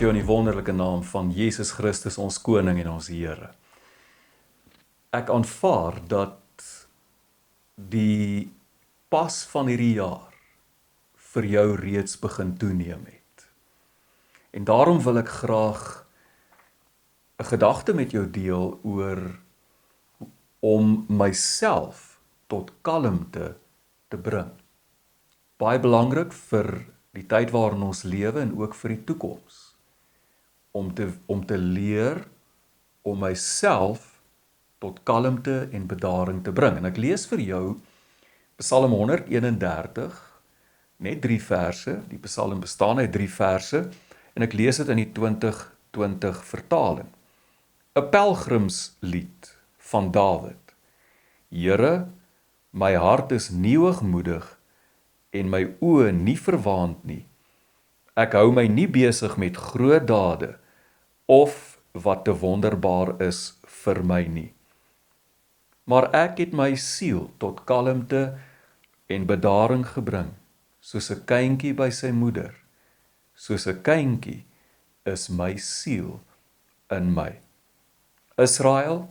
groet jou in die wonderlike naam van Jesus Christus, ons Koning en ons Here. Ek aanvaar dat die pas van hierdie jaar vir jou reeds begin toeneem het. En daarom wil ek graag 'n gedagte met jou deel oor om myself tot kalmte te bring. Baie belangrik vir die tyd waarin ons lewe en ook vir die toekoms. Om te leer om myself tot kalmte en bedaring te bring. En ek lees vir jou Psalm 131, net 3 verse. Die Psalm bestaan uit 3 verse en ek lees dit in die 2020 vertaling. 'n Pelgrimslied van Dawid. Here, my hart is nie hoogmoedig en my oë nie verwaand nie. Ek hou my nie besig met groot dade of wat te wonderbaar is vir my nie. Maar ek het my siel tot kalmte en bedaring gebring, soos 'n kindjie by sy moeder. Soos 'n kindjie is my siel in my. Israel,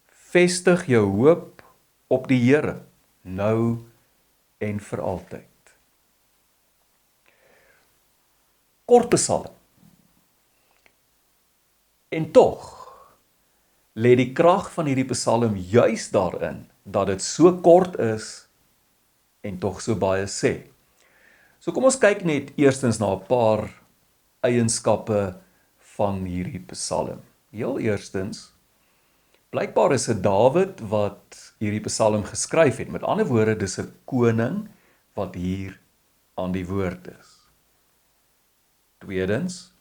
vestig jou hoop op die Here, nou en vir altyd. Kort psalm. En tog lê die krag van hierdie psalm juis daarin dat dit so kort is en tog so baie sê. So kom ons kyk net eerstens na 'n paar eienskappe van hierdie psalm. Heel eerstens, blykbaar is dit Dawid wat hierdie psalm geskryf het. Met ander woorde, dis 'n koning wat hier aan die woord is. Tweedens,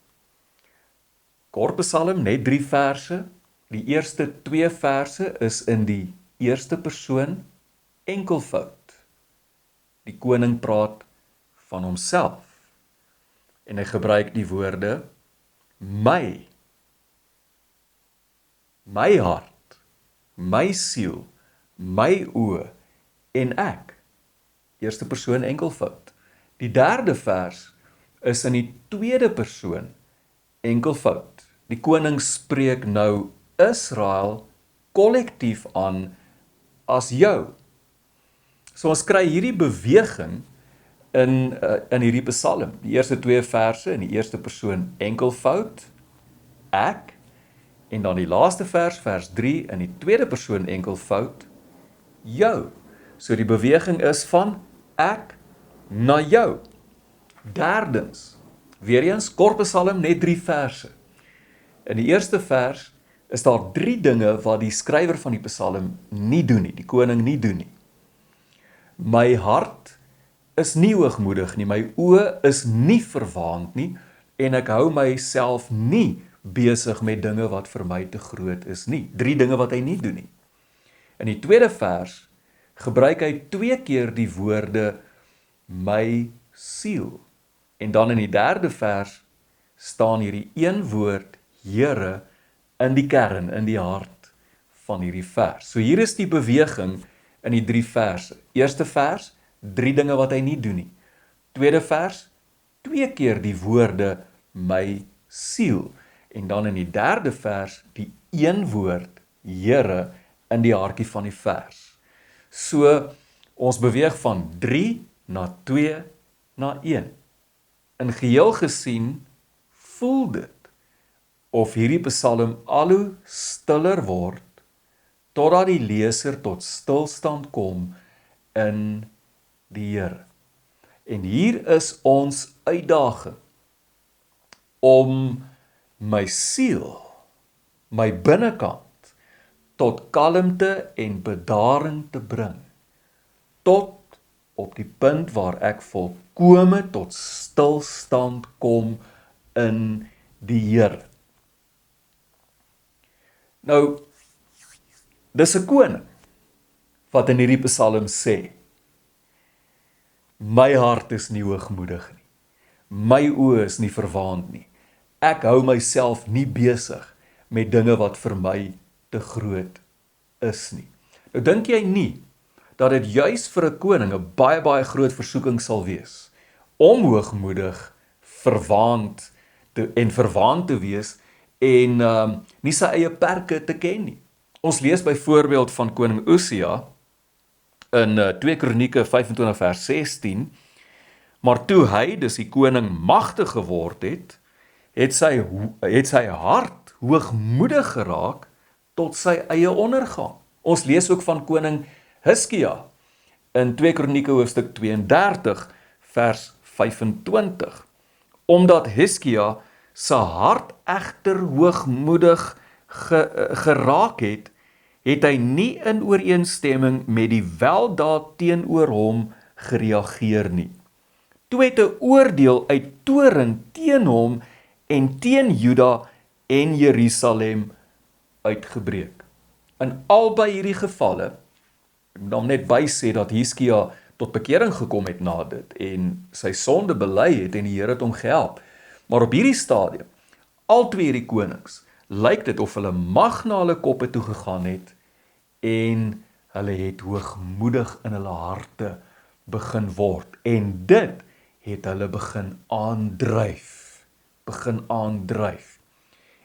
kort psalm, net 3 verse. Die eerste 2 verse is in die eerste persoon enkelvoud. Die koning praat van homself en hy gebruik die woorde my hart, my siel, my oë en ek. Eerste persoon enkelvoud. Die derde vers is in die tweede persoon enkelvoud. Die koning spreek nou Israel kollektief aan as jou. So ons kry hierdie beweging in hierdie psalm. Die eerste 2 verse in die eerste persoon enkelvoud, ek, en dan die laaste vers, vers 3, in die tweede persoon enkelvoud, jou. So die beweging is van ek na jou. Derdens, weer eens, kort psalm, net 3 verse. In die eerste vers is daar 3 dinge wat die skrywer van die psalm nie doen nie, die koning nie doen nie. My hart is nie hoogmoedig nie, my oë is nie verwaand nie, en ek hou myself nie besig met dinge wat vir my te groot is nie. 3 dinge wat hy nie doen nie. In die tweede vers gebruik hy 2 keer die woorde my siel. En dan in die derde vers staan hierdie een woord Here in die kern, in die hart van hierdie vers. So hier is die beweging in die 3 verse. Eerste vers, 3 dinge wat hy nie doen nie. Tweede vers, 2 keer die woorde my siel. En dan in die derde vers, die een woord Here in die hartjie van die vers. So, ons beweeg van 3 na 2 na 1. In geheel gesien, voel dit of hierdie psalm al hoe stiller word, totdat die leser tot stilstand kom in die Here. En hier is ons uitdaging om my siel, my binnekant, tot kalmte en bedaring te bring, tot op die punt waar ek volkome tot stilstand kom in die Here. Nou, dis 'n koning wat in hierdie psalm sê, my hart is nie hoogmoedig nie, my oë is nie verwaand nie, ek hou myself nie besig met dinge wat vir my te groot is nie. Nou dink jy nie dat dit juis vir 'n koning 'n baie groot versoeking sal wees om hoogmoedig, verwaand en verwaand te wees en nie sy eie perke te ken nie. Ons lees byvoorbeeld van koning Osia in 2 Kronieke 25 vers 16, maar toe hy, dus die koning, magtig geword het sy hart hoogmoedig geraak tot sy eie ondergang. Ons lees ook van koning Hiskia in 2 Kronieke hoofstuk 32 vers 25. Omdat Hiskia sy hart egter hoogmoedig geraak het hy nie in ooreenstemming met die weldaad teenoor hom gereageer nie. Toe het 'n oordeel uit toorn teen hom en teen Juda en Jerusalem uitgebreek. In albei hierdie gevalle, ek moet dan net bysê dat Hiskia tot bekering gekom het na dit en sy sonde bely het en die Here het hom gehelp. Maar op hierdie stadium, al twee hierdie konings, lyk dit of hulle mag na hulle koppe toe gegaan het en hulle het hoogmoedig in hulle harte begin word. En dit het hulle begin aandryf.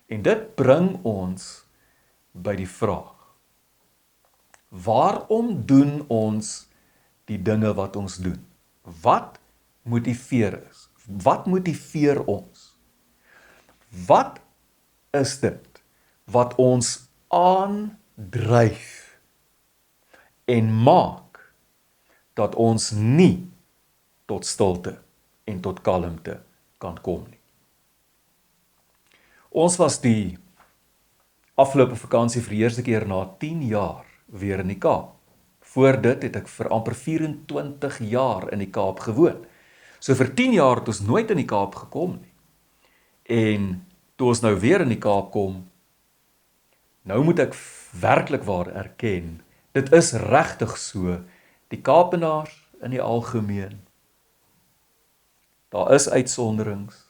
En dit bring ons by die vraag, waarom doen ons die dinge wat ons doen? Wat motiveer ons? Wat motiveer ons? Wat is dit wat ons aandryf en maak dat ons nie tot stilte en tot kalmte kan kom nie? Ons was die afgelope vakansie vir die eerste keer na 10 jaar weer in die Kaap. Voor dit het ek vir amper 24 jaar in die Kaap gewoon. So vir 10 jaar het ons nooit in die Kaap gekom nie. En toe ons nou weer in die Kaap kom, nou moet ek werklik waar erken, dit is regtig so, die Kaapenaars in die algemeen, daar is uitsonderings,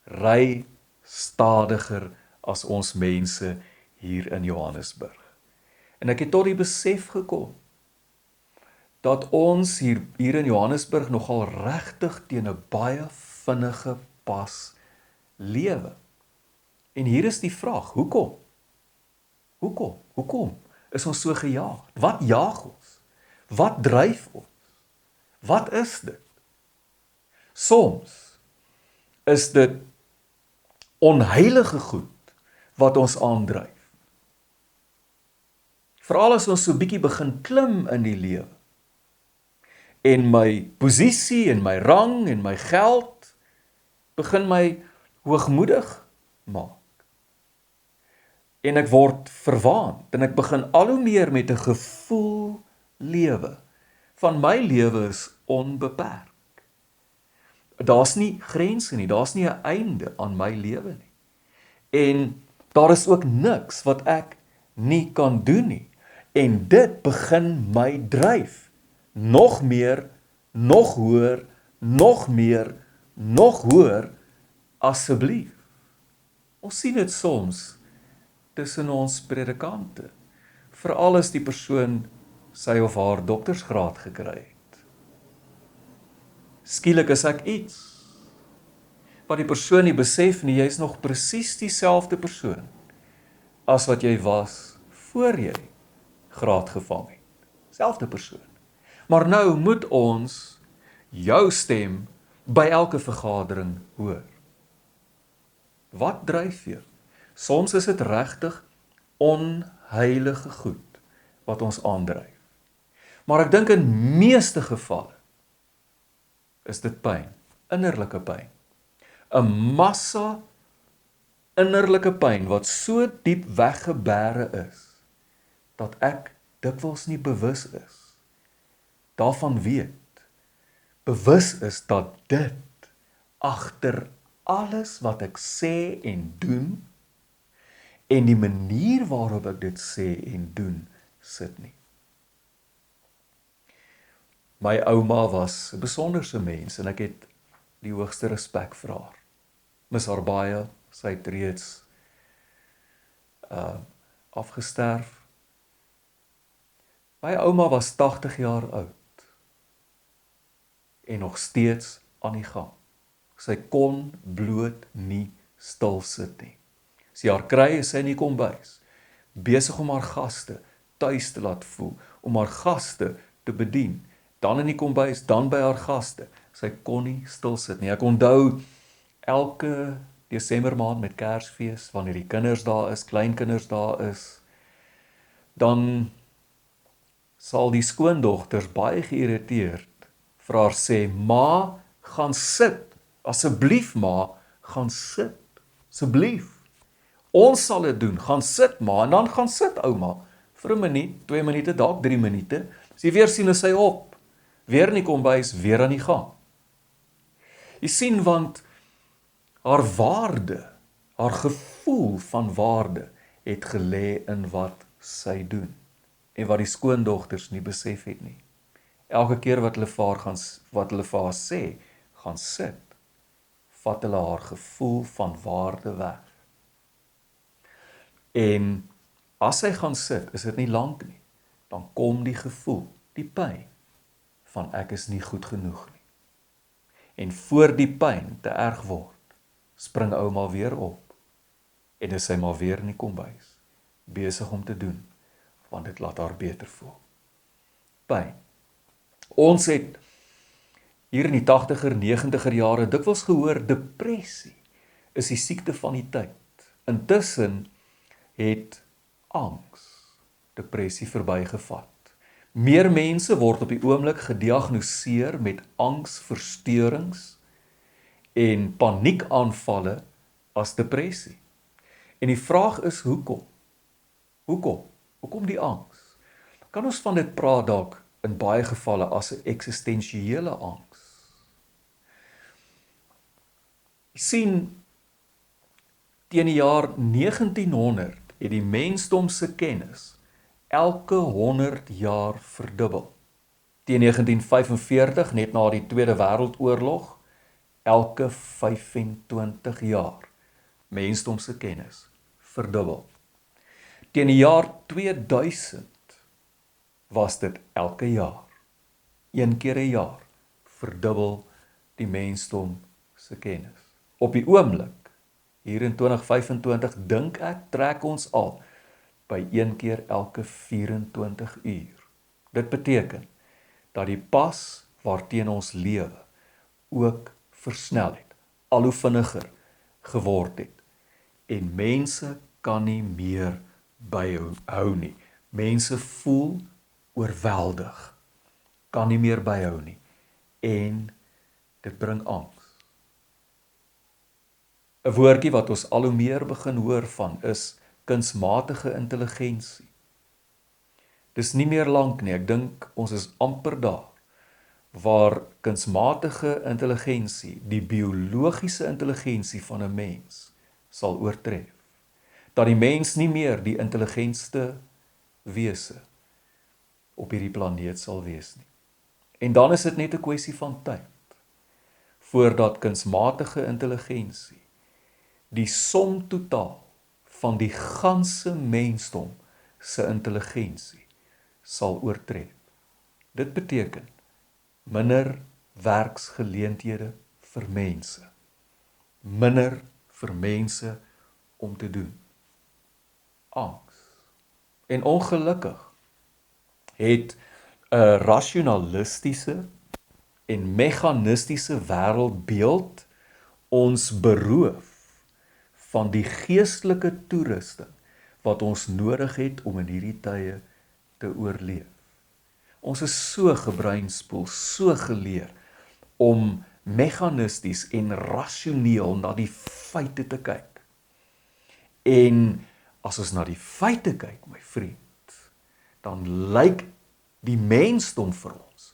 ry stadiger as ons mense hier in Johannesburg. En ek het tot die besef gekom, dat ons hier in Johannesburg nogal regtig teen 'n baie vinnige pas lewe. En hier is die vraag, hoekom? Hoekom is ons so gejaag? Wat jaag ons? Wat dryf ons? Wat is dit? Soms is dit onheilige goed wat ons aandryf. Veral as ons so bietjie begin klim in die lewe. En my posisie en my rang en my geld begin my hoogmoedig maak. En ek word verwaand en ek begin al hoe meer met 'n gevoel lewe. Van my lewe is onbeperk. Daar's nie grense nie, daar's nie 'n einde aan my lewe nie. En daar is ook niks wat ek nie kan doen nie. En dit begin my dryf. Nog meer, nog hoër, nog meer, nog hoër, asseblief. Ons sien dit soms tussen ons predikante, veral as die persoon sy of haar doktorsgraad gekry het. Skielik is ek iets wat die persoon nie besef nie, jy is nog presies dieselfde persoon as wat jy was voor jy graad gevang het. Selfde persoon. Maar nou moet ons jou stem by elke vergadering hoor. Wat dryf jou? Soms is dit regtig onheilige goed wat ons aandryf. Maar ek dink in meeste gevalle is dit pyn, innerlike pyn. 'n massa innerlike pyn wat so diep weggebêre is, dat ek dikwels nie bewus is, daarvan weet, bewus is dat dit agter alles wat ek sê en doen, en die manier waarop ek dit sê en doen, sit nie. My ouma was 'n besonderse mens en ek het die hoogste respek vir haar. Mis haar baie, sy het reeds afgesterf. My ouma was 80 jaar oud en nog steeds aan die gang. Sy kon bloot nie stil sit nie. As jy haar kry, is sy in die kombuis, besig om haar gaste tuis te laat voel, om haar gaste te bedien, dan in die kombuis, dan by haar gaste. Sy kon nie stil sit nie. Ek onthou elke Desember maand met Kersfees, wanneer die kinders daar is, kleinkinders daar is, dan sal die skoondogters baie geïrriteerd vir haar sê, ma, gaan sit, asseblief ma, gaan sit, asseblief. Ons sal dit doen, gaan sit ma, en dan gaan sit ouma, vir 'n minuut, 2 minute, dalk 3 minute, as jy weer sien is sy op, weer in die kombuis, weer aan die gang. Jy sien, want haar waarde, haar gevoel van waarde, het gelê in wat sy doen, en wat die skoondogters nie besef het nie. Elke keer wat hulle vir haar sê, gaan sit, vat hulle haar gevoel van waarde weg. En as sy gaan sit, is dit nie lank nie, dan kom die gevoel, die pyn, van ek is nie goed genoeg nie. En voor die pyn te erg word, spring ouma weer op, en is sy maar weer in die kombuis, besig om te doen, want dit laat haar beter voel. Pyn. Ons het hier in die 80er, 90er jare dikwels gehoor, depressie is die siekte van die tyd. Intussen het angs depressie verbygevat. Meer mense word op die oomblik gediagnoseer met angsversteurings en paniekaanvalle as depressie. En die vraag is hoekom? Hoekom die angs? Kan ons van dit praat dalk in baie gevalle as 'n eksistensiële angs? Jy sien, teen die jaar 1900 het die mensdom se kennis elke 100 jaar verdubbel. Teen 1945, net na die Tweede Wêreldoorlog, elke 25 jaar mensdom se kennis verdubbel. Teen die jaar 2000 was dit elke jaar, 1 keer 'n jaar, verdubbel die mensdom se kennis. Op die oomblik, hier in 2025, dink ek, trek ons al by 1 keer elke 24 uur. Dit beteken dat die pas waarteen ons lewe ook versnel het, al hoe vinniger geword het. En mense kan nie meer byhou nie. Mense voel oorweldig, kan nie meer byhou nie. En dit bring angs. 'n woordjie wat ons al hoe meer begin hoor van is kunsmatige intelligensie. Dis nie meer lank nie, ek dink ons is amper daar, waar kunsmatige intelligensie, die biologiese intelligensie van 'n mens, sal oortref. Dat die mens nie meer die intelligentste wese op hierdie planeet sal wees nie. En dan is dit net 'n kwessie van tyd, voordat kunsmatige intelligensie die som totaal van die ganse mensdom se intelligensie sal oortref. Dit beteken minder werksgeleenthede vir mense, minder vir mense om te doen. Angs. En ongelukkig het 'n rasionalistiese en meganistiese wêreldbeeld ons beroof van die geestelike toerusting wat ons nodig het om in hierdie tye te oorleef. Ons is so gebreinspoel, so geleer om meganisties en rasioneel na die feite te kyk. En as ons na die feite kyk, my vriend, dan lyk die mensdom vir ons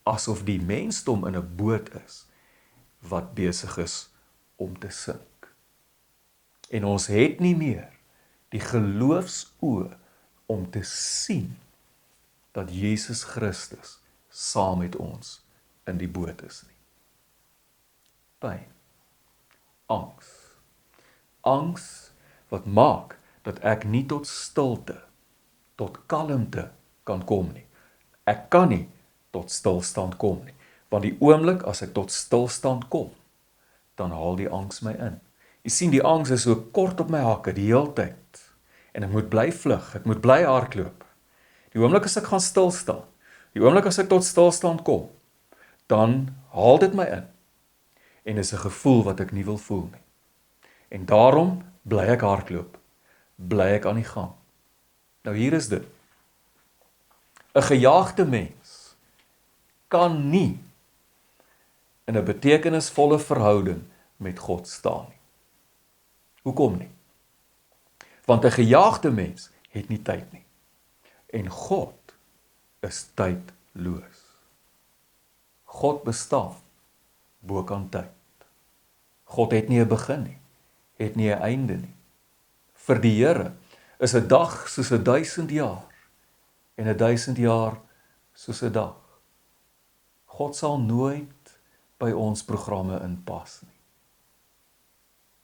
asof die mensdom in 'n boot is wat besig is om te sink. En ons het nie meer die geloofsoë om te sien dat Jesus Christus saam met ons in die boot is nie. Pyn. Angs. Angs wat maak dat ek nie tot stilte, tot kalmte kan kom nie. Ek kan nie tot stilstand kom nie. Want die oomblik as ek tot stilstand kom, dan haal die angs my in. Jy sien, die angs is so kort op my hakke die hele tyd. En ek moet bly vlug, ek moet bly hardloop. Die oomblik as ek gaan stilstaan, die oomblik as ek tot stilstand kom, dan haal dit my in. En is 'n gevoel wat ek nie wil voel nie. En daarom bly ek hardloop, bly ek aan die gang. Nou hier is dit. 'n Gejaagde mens kan nie in 'n betekenisvolle verhouding met God staan nie. Hoekom nie? Want 'n gejaagde mens het nie tyd nie. En God is tydloos. God bestaan bo kan tyd. God het nie 'n begin nie, het nie 'n einde nie. Vir die Here is 'n dag soos 1000 jaar en 1000 jaar soos 'n dag. God sal nooit by ons programme inpas nie.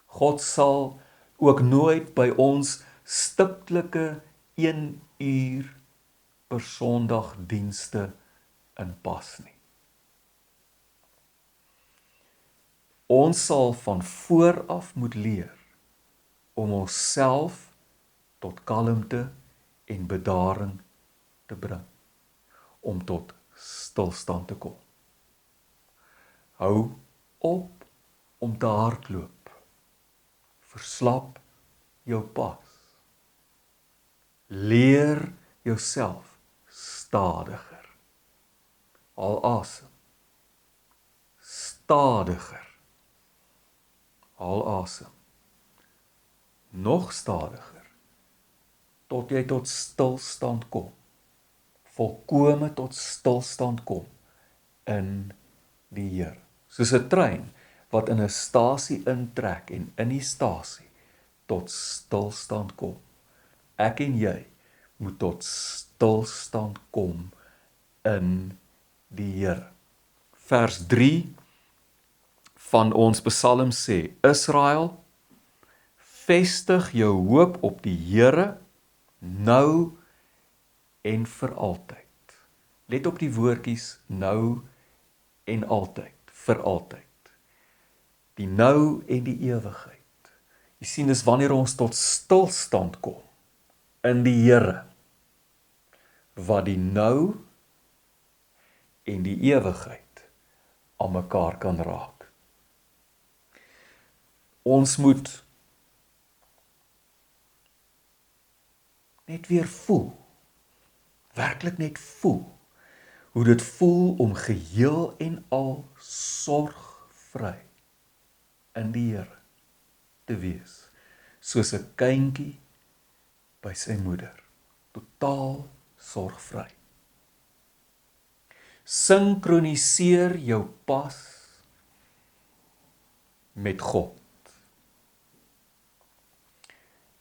God sal ook nooit by ons stiptelike 1 uur per Sondag dienste inpas nie. Ons sal van vooraf moet leer om onsself tot kalmte en bedaring te bring, om tot stilstand te kom. Hou op om te hardloop. Verslap jou pas. Leer jouself stadiger. Haal asem. Stadiger. Haal asem. Nog stadiger. Tot jy tot stilstand kom. Volkome tot stilstand kom in die Here. Soos 'n trein wat in 'n stasie intrek en in die stasie tot stilstand kom. Ek en jy moet tot stilstand kom in die Here. Vers 3 van ons Psalm sê, Israel, vestig jou hoop op die Here nou en vir altyd. Let op die woordjies nou en altyd, vir altyd. Die nou en die ewigheid. Jy sien, dis wanneer ons tot stilstand kom in die Here, wat die nou en die ewigheid aan mekaar kan raak. Ons moet net weer voel, werklik net voel, hoe dit voel om geheel en al sorgvry in die Here te wees, soos 'n kindjie by sy moeder, totaal sorgvry. Sinkroniseer jou pas met God.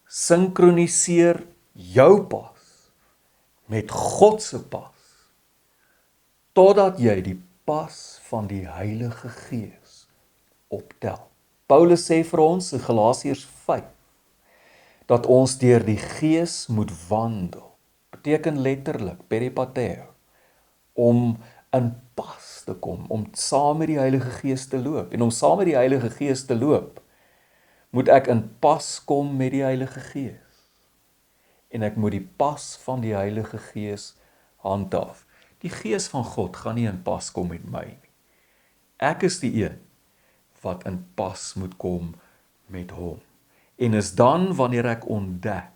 Sinkroniseer jou pas met God se pas, totdat jy die pas van die Heilige Gees optel. Paulus sê vir ons in Galasiërs 5, dat ons deur die Gees moet wandel. Beteken letterlik, peripateo, om in pas te kom, om saam met die Heilige Gees te loop. En om saam met die Heilige Gees te loop, moet ek in pas kom met die Heilige Gees. En ek moet die pas van die Heilige Gees handhaaf. Die Gees van God gaan nie in pas kom met my nie. Ek is die een wat in pas moet kom met hom. En is dan wanneer ek ontdek,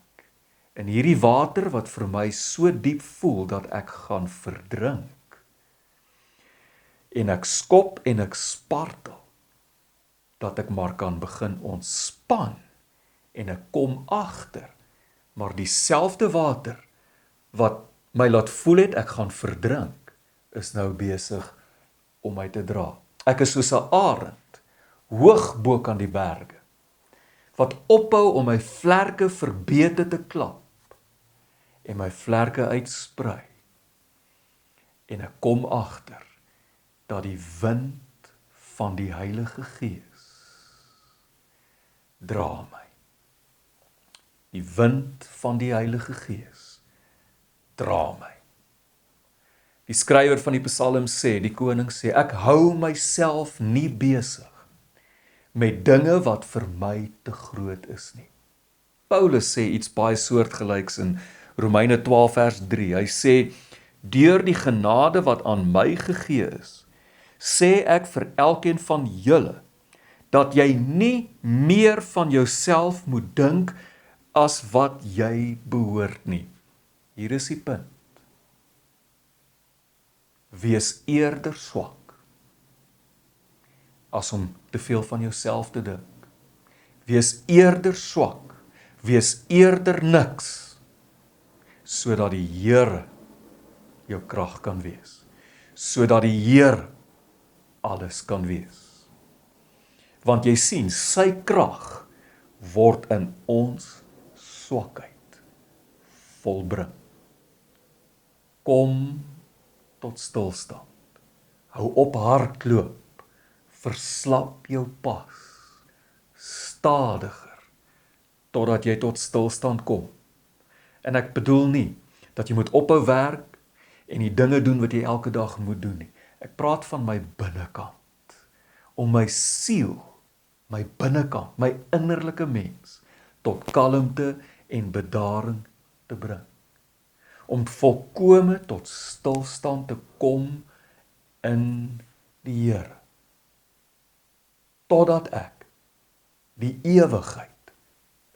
in hierdie water wat vir my so diep voel, dat ek gaan verdrink, en ek skop en ek spartel, dat ek maar kan begin ontspan, en ek kom agter, maar dieselfde water, wat my laat voel het, ek gaan verdrink, is nou besig om my te dra. Ek is soos 'n arend, hoog bo kan die berge, wat ophou om my vlerke verbete te klap, en my vlerke uitsprei, en ek kom agter, dat die wind van die Heilige Gees dra my. Die wind van die Heilige Gees dra my. Die skrywer van die Psalm sê, die koning sê, ek hou myself nie besig met dinge wat vir my te groot is nie. Paulus sê iets baie soortgelyks in Romeine 12 vers 3. Hy sê, deur die genade wat aan my gegee is, sê ek vir elkeen van julle, dat jy nie meer van jouself moet dink as wat jy behoort nie. Hier is die punt. Wees eerder swak, as om te veel van jouself te dink. Wees eerder swak, wees eerder niks, sodat die Here jou krag kan wees, sodat die Here alles kan wees. Want jy sien, sy krag word in ons swakheid volbring. Kom tot stilstand. Hou op hardloop, verslap jou pas, stadiger, totdat jy tot stilstand kom. En ek bedoel nie, dat jy moet ophou werk, en die dinge doen wat jy elke dag moet doen nie. Ek praat van my binnekant, om my siel, my binnekant, my innerlike mens, tot kalmte en bedaring te bring. Om volkome tot stilstand te kom in die Here. Totdat ek die ewigheid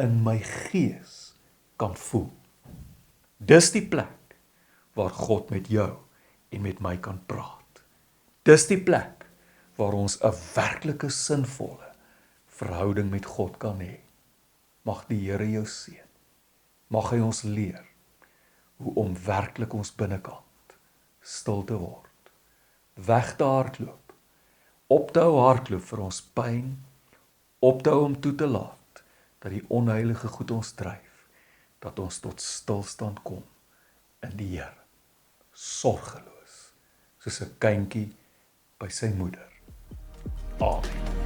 in my gees kan voel. Dis die plek waar God met jou en met my kan praat. Dis die plek waar ons 'n werklike sinvolle verhouding met God kan hê. Mag die Here jou seën. Mag hy ons leer hoe om werklik ons binnekant stil te word. Weg te hardloop. Op te hou hardloop vir ons pyn. Op te hou om toe te laat dat die onheilige goed ons dryf. Dat ons tot stilstand kom in die Here. Sorgeloos, soos 'n kindjie by sy moeder. Amen.